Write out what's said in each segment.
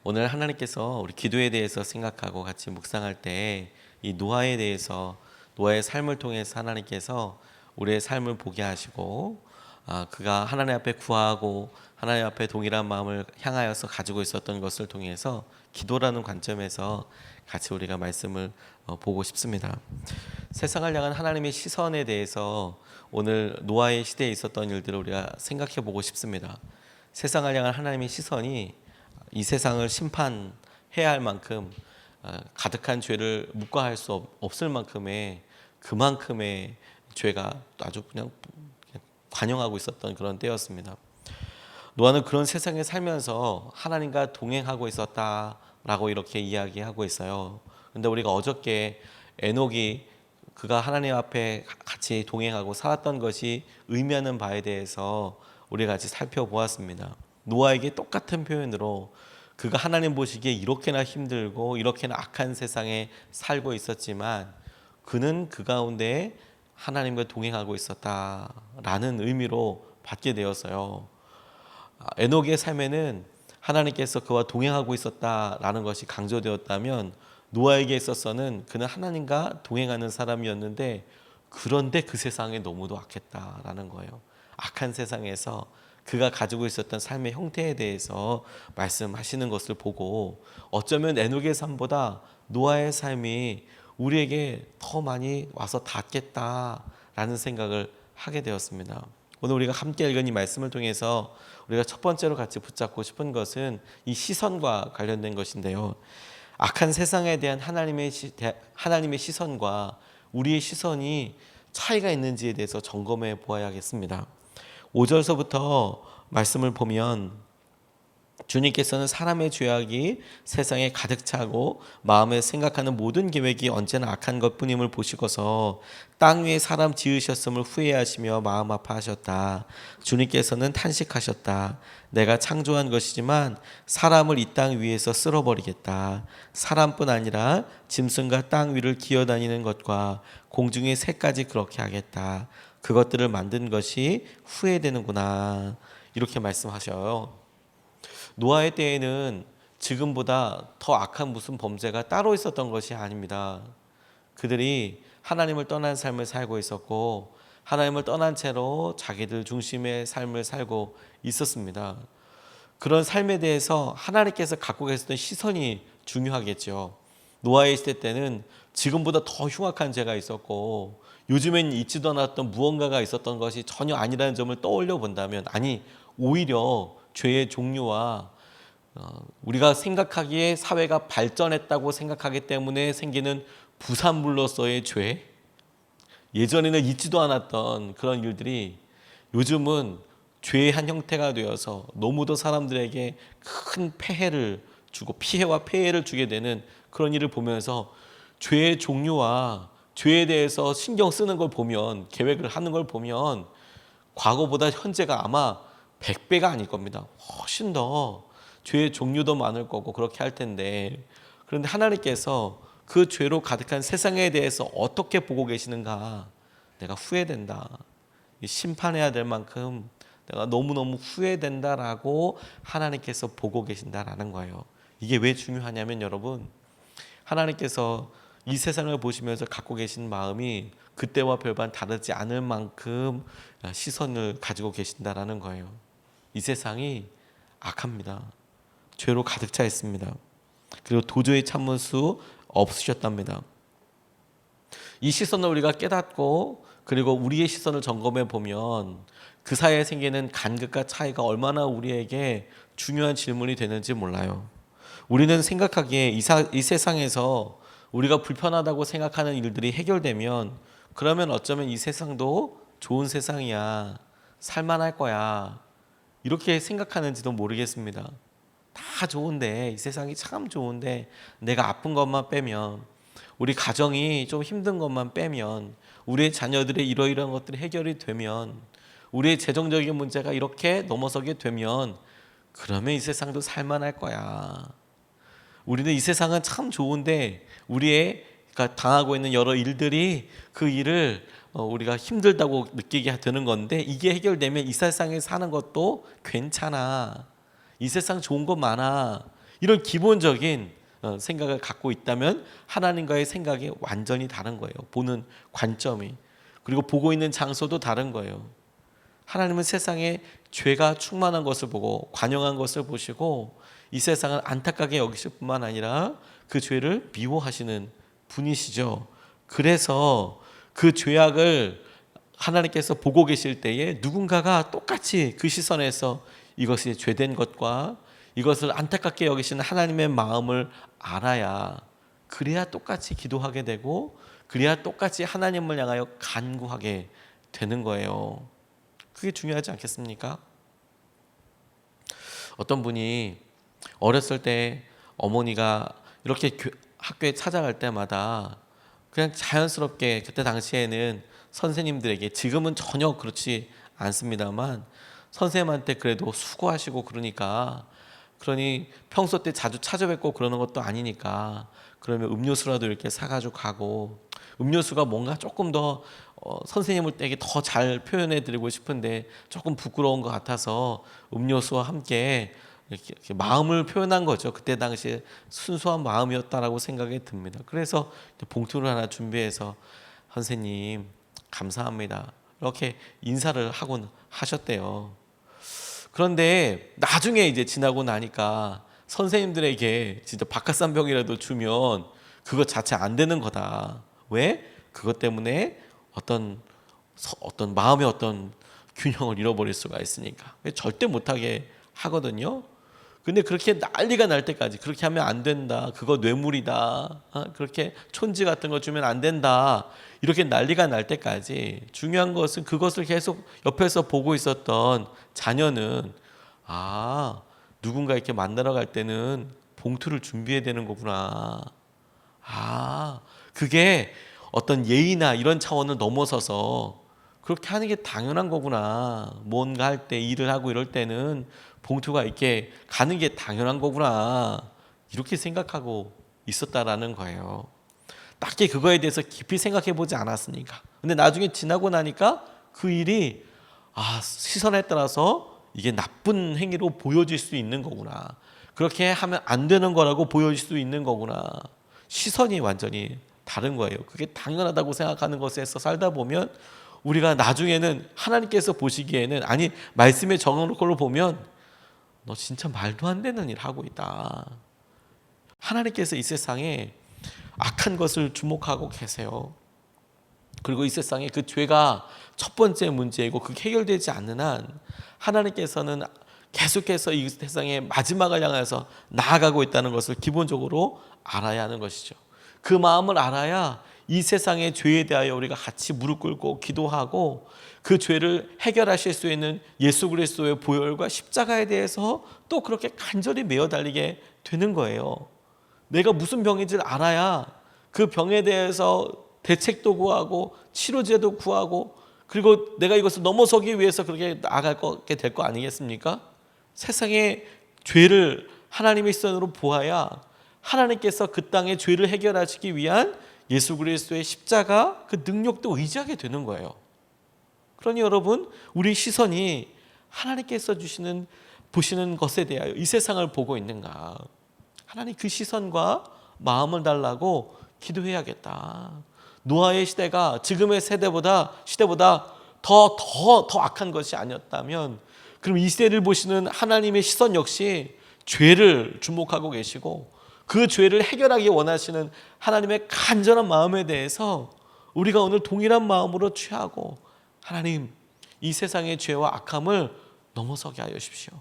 오늘 하나님께서 우리 기도에 대해서 생각하고 같이 묵상할 때 이 노아에 대해서 노아의 삶을 통해서 하나님께서 우리의 삶을 보게 하시고 그가 하나님 앞에 구하고 하나님 앞에 동일한 마음을 향하여서 가지고 있었던 것을 통해서 기도라는 관점에서 같이 우리가 말씀을 보고 싶습니다. 세상을 향한 하나님의 시선에 대해서 오늘 노아의 시대에 있었던 일들을 우리가 생각해 보고 싶습니다. 세상을 향한 하나님의 시선이 이 세상을 심판해야 할 만큼 가득한 죄를 묵과할 수 없을 만큼의 그만큼의 죄가 아주 그냥 관영하고 있었던 그런 때였습니다. 노아는 그런 세상에 살면서 하나님과 동행하고 있었다라고 이렇게 이야기하고 있어요. 근데 우리가 어저께 에녹이 그가 하나님 앞에 같이 동행하고 살았던 것이 의미하는 바에 대해서 우리가 같이 살펴보았습니다. 노아에게 똑같은 표현으로 그가 하나님 보시기에 이렇게나 힘들고 이렇게나 악한 세상에 살고 있었지만 그는 그 가운데 하나님과 동행하고 있었다라는 의미로 받게 되었어요. 에녹의 삶에는 하나님께서 그와 동행하고 있었다라는 것이 강조되었다면 노아에게 있어서는 그는 하나님과 동행하는 사람이었는데 그런데 그 세상에 너무도 악했다라는 거예요. 악한 세상에서 그가 가지고 있었던 삶의 형태에 대해서 말씀하시는 것을 보고 어쩌면 에녹의 삶보다 노아의 삶이 우리에게 더 많이 와서 닿겠다라는 생각을 하게 되었습니다. 오늘 우리가 함께 읽은 이 말씀을 통해서 우리가 첫 번째로 같이 붙잡고 싶은 것은 이 시선과 관련된 것인데요. 악한 세상에 대한 하나님의 시선과 우리의 시선이 차이가 있는지에 대해서 점검해 보아야겠습니다. 5절서부터 말씀을 보면 주님께서는 사람의 죄악이 세상에 가득 차고 마음에 생각하는 모든 계획이 언제나 악한 것뿐임을 보시고서 땅 위에 사람 지으셨음을 후회하시며 마음 아파하셨다. 주님께서는 탄식하셨다. 내가 창조한 것이지만 사람을 이 땅 위에서 쓸어버리겠다. 사람뿐 아니라 짐승과 땅 위를 기어다니는 것과 공중의 새까지 그렇게 하겠다. 그것들을 만든 것이 후회되는구나. 이렇게 말씀하셔요. 노아의 때에는 지금보다 더 악한 무슨 범죄가 따로 있었던 것이 아닙니다. 그들이 하나님을 떠난 삶을 살고 있었고 하나님을 떠난 채로 자기들 중심의 삶을 살고 있었습니다. 그런 삶에 대해서 하나님께서 갖고 계셨던 시선이 중요하겠죠. 노아의 시대 때는 지금보다 더 흉악한 죄가 있었고 요즘엔 있지도 않았던 무언가가 있었던 것이 전혀 아니라는 점을 떠올려 본다면 오히려 죄의 종류와 우리가 생각하기에 사회가 발전했다고 생각하기 때문에 생기는 부산물로서의 죄, 예전에는 있지도 않았던 그런 일들이 요즘은 죄의 한 형태가 되어서 너무도 사람들에게 큰 폐해를 주고 피해와 폐해를 주게 되는 그런 일을 보면서 죄의 종류와 죄에 대해서 신경 쓰는 걸 보면, 계획을 하는 걸 보면 과거보다 현재가 아마 100배가 아닐 겁니다. 훨씬 더 죄의 종류도 많을 거고 그렇게 할 텐데, 그런데 하나님께서 그 죄로 가득한 세상에 대해서 어떻게 보고 계시는가? 내가 후회된다. 심판해야 될 만큼 내가 너무너무 후회된다라고 하나님께서 보고 계신다라는 거예요. 이게 왜 중요하냐면 여러분, 하나님께서 이 세상을 보시면서 갖고 계신 마음이 그때와 별반 다르지 않을 만큼 시선을 가지고 계신다라는 거예요. 이 세상이 악합니다. 죄로 가득 차 있습니다. 그리고 도저히 참을 수 없으셨답니다. 이 시선을 우리가 깨닫고 그리고 우리의 시선을 점검해 보면 그 사이에 생기는 간극과 차이가 얼마나 우리에게 중요한 질문이 되는지 몰라요. 우리는 생각하기에 이 세상에서 우리가 불편하다고 생각하는 일들이 해결되면 그러면 어쩌면 이 세상도 좋은 세상이야, 살만할 거야, 이렇게 생각하는지도 모르겠습니다. 다 좋은데, 이 세상이 참 좋은데 내가 아픈 것만 빼면, 우리 가정이 좀 힘든 것만 빼면, 우리의 자녀들의 이러이러한 것들이 해결이 되면, 우리의 재정적인 문제가 이렇게 넘어서게 되면 그러면 이 세상도 살만할 거야. 우리는 이 세상은 참 좋은데 우리의 당하고 있는 여러 일들이 그 일을 우리가 힘들다고 느끼게 되는 건데, 이게 해결되면 이 세상에 사는 것도 괜찮아. 이 세상 좋은 거 많아. 이런 기본적인 생각을 갖고 있다면 하나님과의 생각이 완전히 다른 거예요. 보는 관점이. 그리고 보고 있는 장소도 다른 거예요. 하나님은 세상에 죄가 충만한 것을 보고 관영한 것을 보시고 이 세상을 안타깝게 여기실 뿐만 아니라 그 죄를 미워하시는 분이시죠. 그래서 그 죄악을 하나님께서 보고 계실 때에 누군가가 똑같이 그 시선에서 이것이 죄된 것과 이것을 안타깝게 여기시는 하나님의 마음을 알아야, 그래야 똑같이 기도하게 되고 그래야 똑같이 하나님을 향하여 간구하게 되는 거예요. 그게 중요하지 않겠습니까? 어떤 분이 어렸을 때 어머니가 이렇게 학교에 찾아갈 때마다 그냥 자연스럽게, 그때 당시에는 선생님들에게, 지금은 전혀 그렇지 않습니다만 선생님한테 그래도 수고하시고 그러니 평소 때 자주 찾아뵙고 그러는 것도 아니니까 그러면 음료수라도 이렇게 사가지고 가고, 음료수가 뭔가 조금 더 선생님을 되게 더 잘 표현해 드리고 싶은데 조금 부끄러운 것 같아서 음료수와 함께 이렇게 마음을 표현한 거죠. 그때 당시에 순수한 마음이었다라고 생각이 듭니다. 그래서 봉투를 하나 준비해서 선생님 감사합니다, 이렇게 인사를 하곤 하셨대요. 그런데 나중에 이제 지나고 나니까 선생님들에게 진짜 박하산병이라도 주면 그것 자체 안 되는 거다. 왜? 그것 때문에 어떤 마음의 어떤 균형을 잃어버릴 수가 있으니까 절대 못하게 하거든요. 근데 그렇게 난리가 날 때까지 그렇게 하면 안 된다, 그거 뇌물이다, 그렇게 촌지 같은 거 주면 안 된다, 이렇게 난리가 날 때까지 중요한 것은 그것을 계속 옆에서 보고 있었던 자녀는 누군가 이렇게 만나러 갈 때는 봉투를 준비해야 되는 거구나. 그게 어떤 예의나 이런 차원을 넘어서서 그렇게 하는 게 당연한 거구나. 뭔가 할 때, 일을 하고 이럴 때는 봉투가 이렇게 가는 게 당연한 거구나, 이렇게 생각하고 있었다라는 거예요. 딱히 그거에 대해서 깊이 생각해 보지 않았으니까. 근데 나중에 지나고 나니까 그 일이 시선에 따라서 이게 나쁜 행위로 보여질 수 있는 거구나, 그렇게 하면 안 되는 거라고 보여질 수 있는 거구나, 시선이 완전히 다른 거예요. 그게 당연하다고 생각하는 것에서 살다 보면 우리가 나중에는 하나님께서 보시기에는, 아니 말씀에 적어놓은 걸로 보면 너 진짜 말도 안 되는 일 하고 있다. 하나님께서 이 세상에 악한 것을 주목하고 계세요. 그리고 이 세상에 그 죄가 첫 번째 문제이고 그게 해결되지 않는 한 하나님께서는 계속해서 이 세상의 마지막을 향해서 나아가고 있다는 것을 기본적으로 알아야 하는 것이죠. 그 마음을 알아야 이 세상의 죄에 대하여 우리가 같이 무릎 꿇고 기도하고 그 죄를 해결하실 수 있는 예수 그리스도의 보혈과 십자가에 대해서 또 그렇게 간절히 매어 달리게 되는 거예요. 내가 무슨 병인지를 알아야 그 병에 대해서 대책도 구하고 치료제도 구하고, 그리고 내가 이것을 넘어서기 위해서 그렇게 나아가게 될 거 아니겠습니까? 세상의 죄를 하나님의 시선으로 보아야 하나님께서 그 땅의 죄를 해결하시기 위한 예수 그리스도의 십자가 그 능력도 의지하게 되는 거예요. 그러니 여러분, 우리 시선이 하나님께서 보시는 것에 대하여 이 세상을 보고 있는가, 하나님 그 시선과 마음을 달라고 기도해야겠다. 노아의 시대가 지금의 시대보다 더 악한 것이 아니었다면, 그럼 이 시대를 보시는 하나님의 시선 역시 죄를 주목하고 계시고 그 죄를 해결하기 원하시는 하나님의 간절한 마음에 대해서 우리가 오늘 동일한 마음으로 취하고, 하나님 이 세상의 죄와 악함을 넘어서게 하여 주십시오.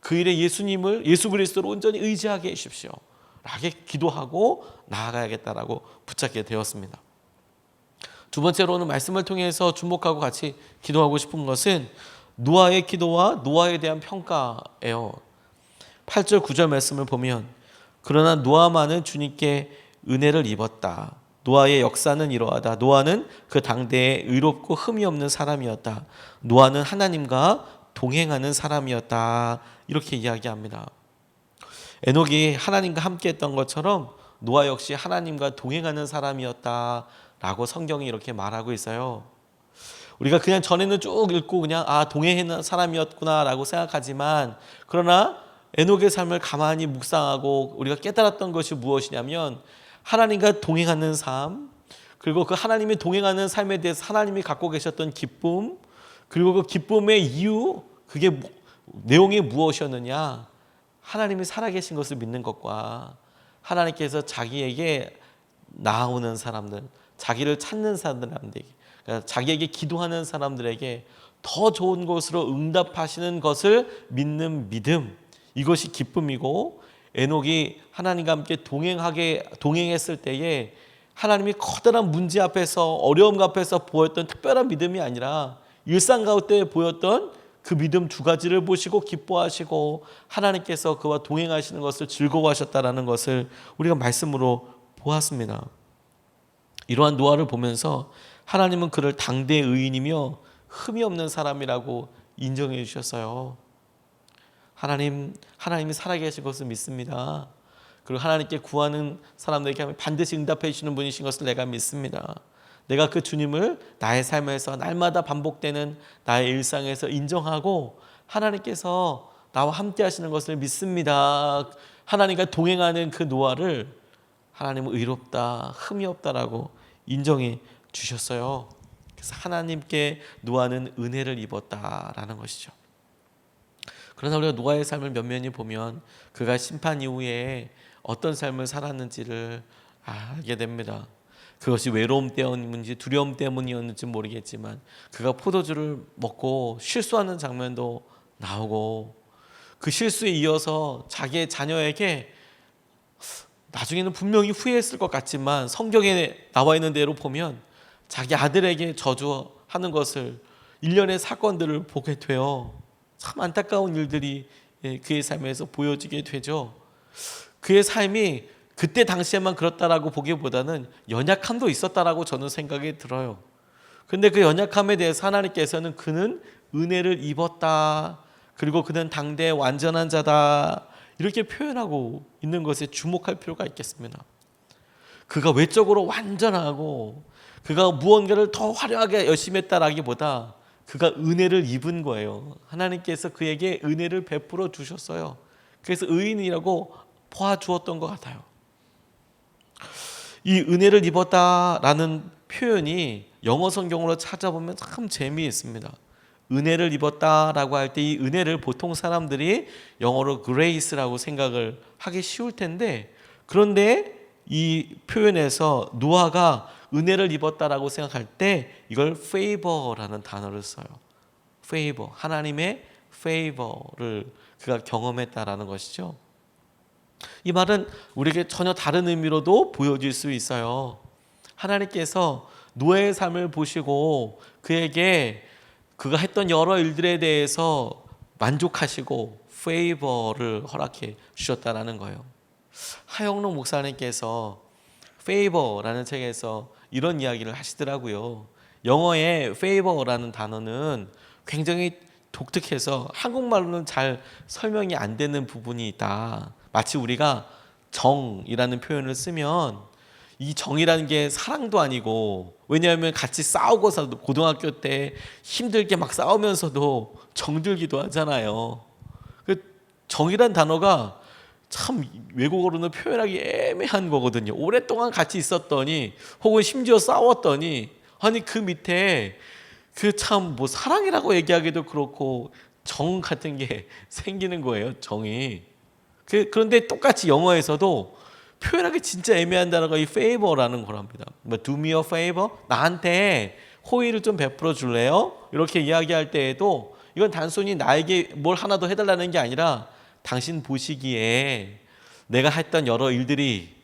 그 일에 예수 그리스도를 온전히 의지하게 해주십시오, 라게 기도하고 나아가야겠다라고 붙잡게 되었습니다. 두 번째로는 말씀을 통해서 주목하고 같이 기도하고 싶은 것은 노아의 기도와 노아에 대한 평가예요. 8절 9절 말씀을 보면, 그러나 노아만은 주님께 은혜를 입었다. 노아의 역사는 이러하다. 노아는 그 당대에 의롭고 흠이 없는 사람이었다. 노아는 하나님과 동행하는 사람이었다. 이렇게 이야기합니다. 에녹이 하나님과 함께 했던 것처럼 노아 역시 하나님과 동행하는 사람이었다라고 성경이 이렇게 말하고 있어요. 우리가 그냥 전에는 쭉 읽고 그냥 동행하는 사람이었구나라고 생각하지만, 그러나 에녹의 삶을 가만히 묵상하고 우리가 깨달았던 것이 무엇이냐면 하나님과 동행하는 삶, 그리고 그 하나님이 동행하는 삶에 대해서 하나님이 갖고 계셨던 기쁨, 그리고 그 기쁨의 이유, 그게 내용이 무엇이었느냐? 하나님이 살아계신 것을 믿는 것과 하나님께서 자기에게 나아오는 사람들, 자기를 찾는 사람들에게, 그러니까 자기에게 기도하는 사람들에게 더 좋은 것으로 응답하시는 것을 믿는 믿음, 이것이 기쁨이고, 에녹이 하나님과 함께 동행했을 때에 하나님이 커다란 문제 앞에서, 어려움 앞에서 보였던 특별한 믿음이 아니라 일상 가운데 보였던 그 믿음 두 가지를 보시고 기뻐하시고 하나님께서 그와 동행하시는 것을 즐거워하셨다라는 것을 우리가 말씀으로 보았습니다. 이러한 노아를 보면서 하나님은 그를 당대의 의인이며 흠이 없는 사람이라고 인정해 주셨어요. 하나님이 살아계신 것을 믿습니다. 그리고 하나님께 구하는 사람들에게 반드시 응답해 주시는 분이신 것을 내가 믿습니다. 내가 그 주님을 나의 삶에서 날마다 반복되는 나의 일상에서 인정하고 하나님께서 나와 함께 하시는 것을 믿습니다. 하나님과 동행하는 그 노아를 하나님은 의롭다, 흠이 없다라고 인정해 주셨어요. 그래서 하나님께 노아는 은혜를 입었다라는 것이죠. 그러나 우리가 노아의 삶을 면면히 보면 그가 심판 이후에 어떤 삶을 살았는지를 알게 됩니다. 그것이 외로움 때문인지 두려움 때문이었는지 모르겠지만 그가 포도주를 먹고 실수하는 장면도 나오고, 그 실수에 이어서 자기의 자녀에게 나중에는 분명히 후회했을 것 같지만 성경에 나와 있는 대로 보면 자기 아들에게 저주하는 것을, 일련의 사건들을 보게 돼요. 참 안타까운 일들이 그의 삶에서 보여지게 되죠. 그의 삶이 그때 당시에만 그렇다라고 보기보다는 연약함도 있었다라고 저는 생각이 들어요. 근데 그 연약함에 대해서 하나님께서는 그는 은혜를 입었다, 그리고 그는 당대의 완전한 자다, 이렇게 표현하고 있는 것에 주목할 필요가 있겠습니다. 그가 외적으로 완전하고 그가 무언가를 더 화려하게 열심히 했다라기보다 그가 은혜를 입은 거예요. 하나님께서 그에게 은혜를 베풀어 주셨어요. 그래서 의인이라고 보아주었던 것 같아요. 이 은혜를 입었다라는 표현이 영어 성경으로 찾아보면 참 재미있습니다. 은혜를 입었다라고 할 때 이 은혜를 보통 사람들이 영어로 grace라고 생각을 하기 쉬울 텐데, 그런데 이 표현에서 노아가 은혜를 입었다라고 생각할 때 이걸 favor라는 단어를 써요. favor, 하나님의 favor를 그가 경험했다라는 것이죠. 이 말은 우리에게 전혀 다른 의미로도 보여질 수 있어요. 하나님께서 노아의 삶을 보시고 그에게 그가 했던 여러 일들에 대해서 만족하시고 페이버를 허락해 주셨다라는 거예요. 하영록 목사님께서 페이버라는 책에서 이런 이야기를 하시더라고요. 영어의 페이버라는 단어는 굉장히 독특해서 한국말로는 잘 설명이 안 되는 부분이 있다. 마치 우리가 정이라는 표현을 쓰면 이 정이라는 게 사랑도 아니고, 왜냐하면 같이 싸우고서도 고등학교 때 힘들게 막 싸우면서도 정들기도 하잖아요. 그 정이란 단어가 참 외국어로는 표현하기 애매한 거거든요. 오랫동안 같이 있었더니 혹은 심지어 싸웠더니 아니 그 밑에 그 참 뭐 사랑이라고 얘기하기도 그렇고 정 같은 게 생기는 거예요. 정이. 그런데 똑같이 영어에서도 표현하기 진짜 애매한 단어가 이 favor라는 거랍니다. Do me a favor? 나한테 호의를 좀 베풀어 줄래요? 이렇게 이야기할 때에도 이건 단순히 나에게 뭘 하나 더 해달라는 게 아니라 당신 보시기에 내가 했던 여러 일들이,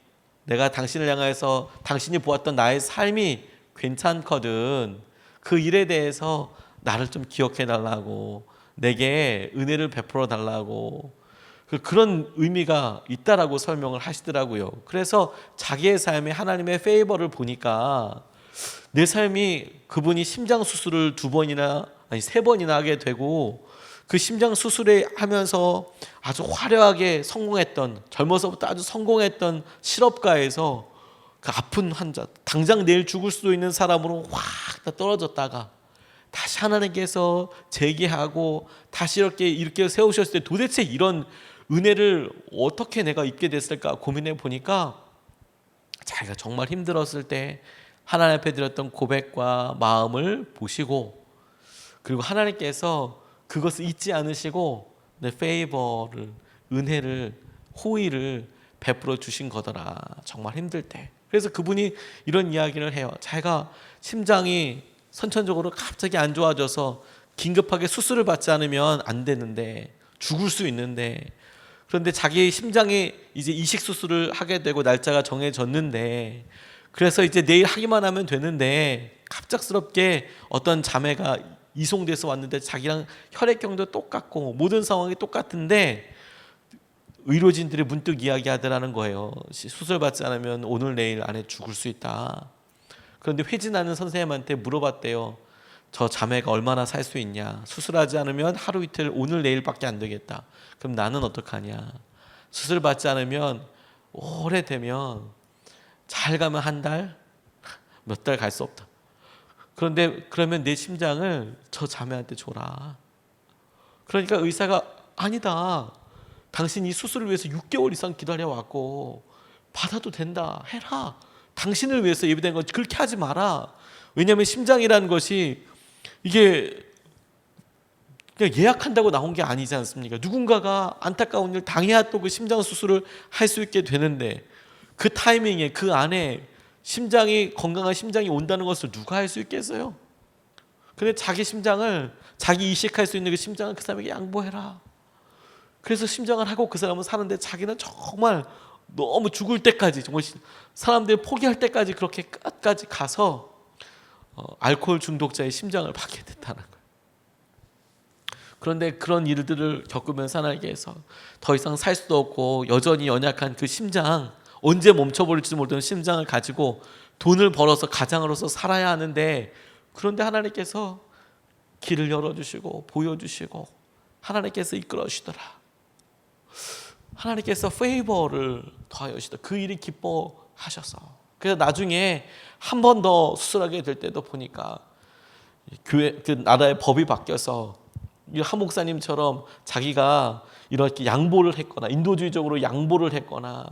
내가 당신을 향해서 당신이 보았던 나의 삶이 괜찮거든. 그 일에 대해서 나를 좀 기억해 달라고, 내게 은혜를 베풀어 달라고, 그런 의미가 있다라고 설명을 하시더라고요. 그래서 자기의 삶에 하나님의 페이버를 보니까 내 삶이, 그분이 심장 수술을 3번이나 하게 되고 그 심장 수술을 하면서 아주 화려하게 성공했던, 젊어서부터 아주 성공했던 실업가에서 그 아픈 환자, 당장 내일 죽을 수도 있는 사람으로 확 떨어졌다가 다시 하나님께서 재기하고 다시 이렇게 세우셨을 때 도대체 이런 은혜를 어떻게 내가 입게 됐을까 고민해 보니까 자기가 정말 힘들었을 때 하나님 앞에 드렸던 고백과 마음을 보시고, 그리고 하나님께서 그것을 잊지 않으시고 내 페이버를, 은혜를, 호의를 베풀어 주신 거더라, 정말 힘들 때. 그래서 그분이 이런 이야기를 해요. 자기가 심장이 선천적으로 갑자기 안 좋아져서 긴급하게 수술을 받지 않으면 안 되는데, 죽을 수 있는데, 그런데 자기 심장이 이제 이식 수술을 하게 되고 날짜가 정해졌는데, 그래서 이제 내일 하기만 하면 되는데 갑작스럽게 어떤 자매가 이송돼서 왔는데 자기랑 혈액형도 똑같고 모든 상황이 똑같은데 의료진들이 문득 이야기하더라는 거예요. 수술 받지 않으면 오늘 내일 안에 죽을 수 있다. 그런데 회진하는 선생님한테 물어봤대요. 저 자매가 얼마나 살 수 있냐. 수술하지 않으면 하루 이틀, 오늘 내일밖에 안 되겠다. 그럼 나는 어떡하냐. 수술 받지 않으면 오래되면, 잘 가면 한 달, 몇 달 갈 수 없다. 그런데 그러면 내 심장을 저 자매한테 줘라. 그러니까 의사가 아니다. 당신이 이 수술을 위해서 6개월 이상 기다려왔고 받아도 된다. 해라. 당신을 위해서 예비된 건 그렇게 하지 마라. 왜냐하면 심장이라는 것이 이게 그냥 예약한다고 나온 게 아니지 않습니까? 누군가가 안타까운 일 당해야 또 그 심장 수술을 할 수 있게 되는데, 그 타이밍에 그 안에 심장이, 건강한 심장이 온다는 것을 누가 할 수 있겠어요? 근데 자기 심장을, 자기 이식할 수 있는 그 심장을 그 사람에게 양보해라. 그래서 심장을 하고 그 사람은 사는데 자기는 정말 너무 죽을 때까지, 정말 사람들이 포기할 때까지 그렇게 끝까지 가서 알코올 중독자의 심장을 받게 됐다는 거예요. 그런데 그런 일들을 겪으면서 하나님께서 더 이상 살 수도 없고 여전히 연약한 그 심장, 언제 멈춰버릴지 모르는 심장을 가지고 돈을 벌어서 가장으로서 살아야 하는데, 그런데 하나님께서 길을 열어주시고 보여주시고 하나님께서 이끌어 주시더라. 하나님께서 페이버를 더하여 주시더, 그 일이 기뻐하셔서. 그래서 나중에 한 번 더 수술하게 될 때도 보니까 교회, 그 나라의 법이 바뀌어서 한 목사님처럼 자기가 이렇게 양보를 했거나 인도주의적으로 양보를 했거나,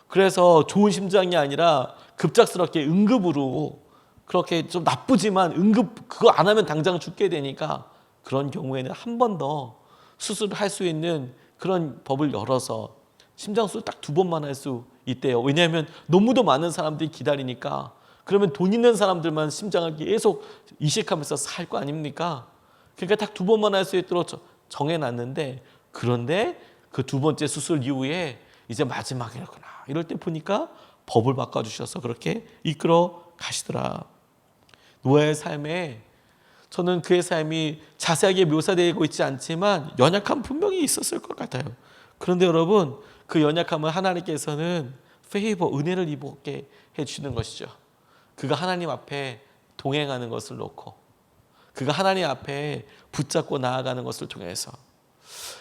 그래서 좋은 심장이 아니라 급작스럽게 응급으로, 그렇게 좀 나쁘지만 응급 그거 안 하면 당장 죽게 되니까, 그런 경우에는 한 번 더 수술을 할 수 있는 그런 법을 열어서 심장 수술 딱 2번만 할 수 있대요. 왜냐하면 너무도 많은 사람들이 기다리니까. 그러면 돈 있는 사람들만 심장을 계속 이식하면서 살 거 아닙니까? 그러니까 딱 2번만 할 수 있도록 정해놨는데, 그런데 그 2번째 수술 이후에 이제 마지막이구나 이럴 때 보니까 법을 바꿔주셔서 그렇게 이끌어 가시더라. 노아의 삶에, 저는 그의 삶이 자세하게 묘사되고 있지 않지만 연약함 분명히 있었을 것 같아요. 그런데 여러분, 그 연약함을 하나님께서는 페이버, 은혜를 입게 해주시는 것이죠. 그가 하나님 앞에 동행하는 것을 놓고, 그가 하나님 앞에 붙잡고 나아가는 것을 통해서,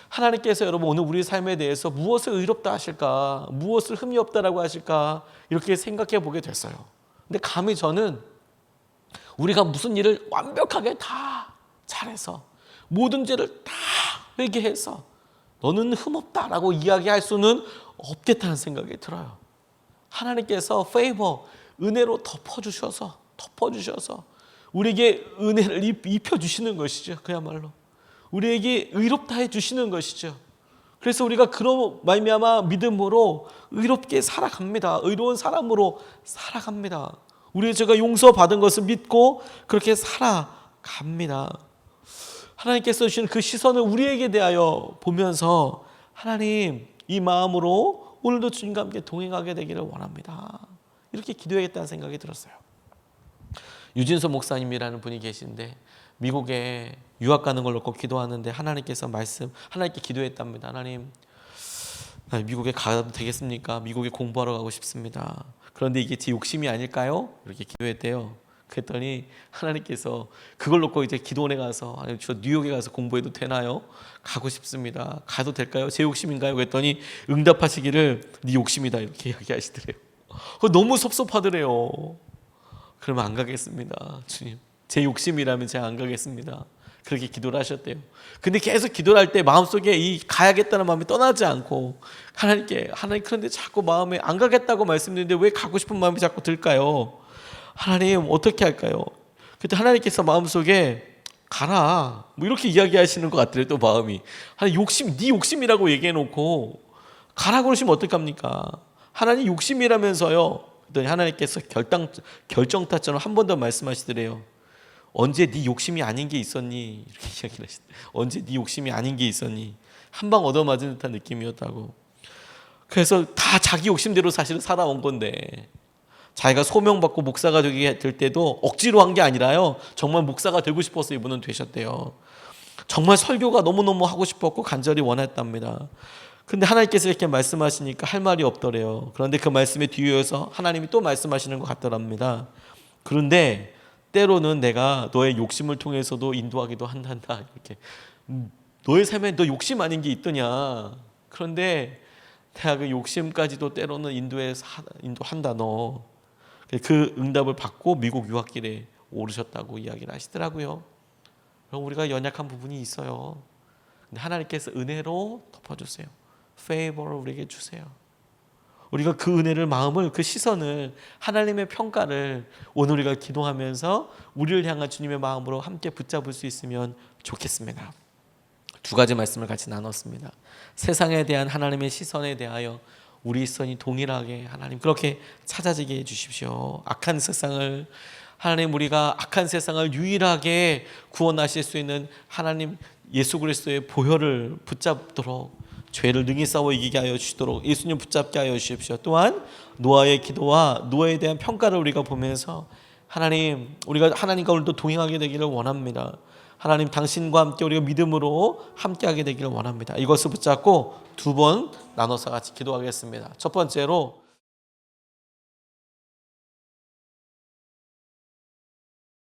하나님께서 여러분 오늘 우리 삶에 대해서 무엇을 의롭다 하실까, 무엇을 흠이 없다라고 하실까, 이렇게 생각해 보게 됐어요. 근데 감히 저는 우리가 무슨 일을 완벽하게 다 잘해서 모든 죄를 다 회개해서 너는 흠없다라고 이야기할 수는 없겠다는 생각이 들어요. 하나님께서 페이버, 은혜로 덮어주셔서 우리에게 은혜를 입혀주시는 것이죠. 그야말로 우리에게 의롭다 해주시는 것이죠. 그래서 우리가 그런 말미암아 믿음으로 의롭게 살아갑니다. 의로운 사람으로 살아갑니다. 우리의 죄가 용서받은 것을 믿고 그렇게 살아갑니다. 하나님께서 주신 그 시선을 우리에게 대하여 보면서, 하나님 이 마음으로 오늘도 주님과 함께 동행하게 되기를 원합니다. 이렇게 기도하겠다는 생각이 들었어요. 유진서 목사님이라는 분이 계신데 미국에 유학 가는 걸 놓고 기도하는데 하나님께 기도했답니다. 하나님, 미국에 가도 되겠습니까? 미국에 공부하러 가고 싶습니다. 그런데 이게 제 욕심이 아닐까요? 이렇게 기도했대요. 그랬더니 하나님께서 그걸 놓고 이제 기도원에 가서, 아니 저 뉴욕에 가서 공부해도 되나요? 가고 싶습니다. 가도 될까요? 제 욕심인가요? 그랬더니 응답하시기를 네 욕심이다 이렇게 이야기하시더래요. 너무 섭섭하더래요. 그러면 안 가겠습니다. 주님, 제 욕심이라면 제가 안 가겠습니다. 그렇게 기도를 하셨대요. 근데 계속 기도를 할 때 마음속에 이 가야겠다는 마음이 떠나지 않고 하나님께 하나님 그런데 자꾸 마음에 안 가겠다고 말씀드리는데 왜 가고 싶은 마음이 자꾸 들까요? 하나님 어떻게 할까요? 그때 하나님께서 마음속에 가라 뭐 이렇게 이야기하시는 것 같더래요. 또 마음이 하나님 욕심 네 욕심이라고 얘기해놓고 가라 그러시면 어떡합니까? 하나님 욕심이라면서요. 그랬더니 하나님께서 결정타처럼 한 번 더 말씀하시더래요. 언제 네 욕심이 아닌 게 있었니? 이렇게 이야기를 하시대. 언제 네 욕심이 아닌 게 있었니? 한 방 얻어맞은 듯한 느낌이었다고. 그래서 다 자기 욕심대로 사실은 살아온 건데 자기가 소명받고 목사가 되게 될 때도 억지로 한 게 아니라요. 정말 목사가 되고 싶어서 이분은 되셨대요. 정말 설교가 너무너무 하고 싶었고 간절히 원했답니다. 근데 하나님께서 이렇게 말씀하시니까 할 말이 없더래요. 그런데 그 말씀에 뒤이어서 하나님이 또 말씀하시는 것 같더랍니다. 그런데 때로는 내가 너의 욕심을 통해서도 인도하기도 한단다. 이렇게 너의 삶에 너 욕심 아닌 게 있더냐. 그런데 내가 그 욕심까지도 때로는 인도한다 너. 그 응답을 받고 미국 유학길에 오르셨다고 이야기를 하시더라고요. 그럼 우리가 연약한 부분이 있어요. 근데 하나님께서 은혜로 덮어주세요. 페이버를 우리에게 주세요. 우리가 그 은혜를 마음을 그 시선을 하나님의 평가를 오늘 우리가 기도하면서 우리를 향한 주님의 마음으로 함께 붙잡을 수 있으면 좋겠습니다. 두 가지 말씀을 같이 나눴습니다. 세상에 대한 하나님의 시선에 대하여 우리 시선이 동일하게 하나님 그렇게 찾아지게 해주십시오. 악한 세상을 하나님 우리가 악한 세상을 유일하게 구원하실 수 있는 하나님 예수 그리스도의 보혈을 붙잡도록 죄를 능히 싸워 이기게 하여 주시도록 예수님 붙잡게 하여 주십시오. 또한 노아의 기도와 노아에 대한 평가를 우리가 보면서 하나님 우리가 하나님과 오늘도 동행하게 되기를 원합니다. 하나님 당신과 함께 우리가 믿음으로 함께하게 되기를 원합니다. 이것을 붙잡고 두 번 나눠서 같이 기도하겠습니다. 첫 번째로